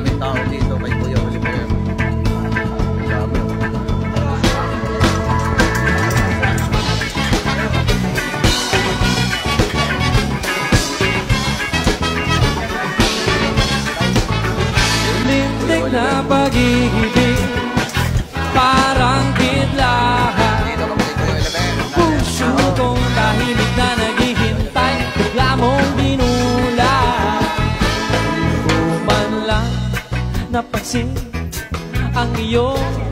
daming tao dito kay Kuya Oliver. Lintik na pag-ibig, parang biglahan. Puso kong tahimik na naghihintay, bigla mong binulan. Di ko man lang napansin ang iyong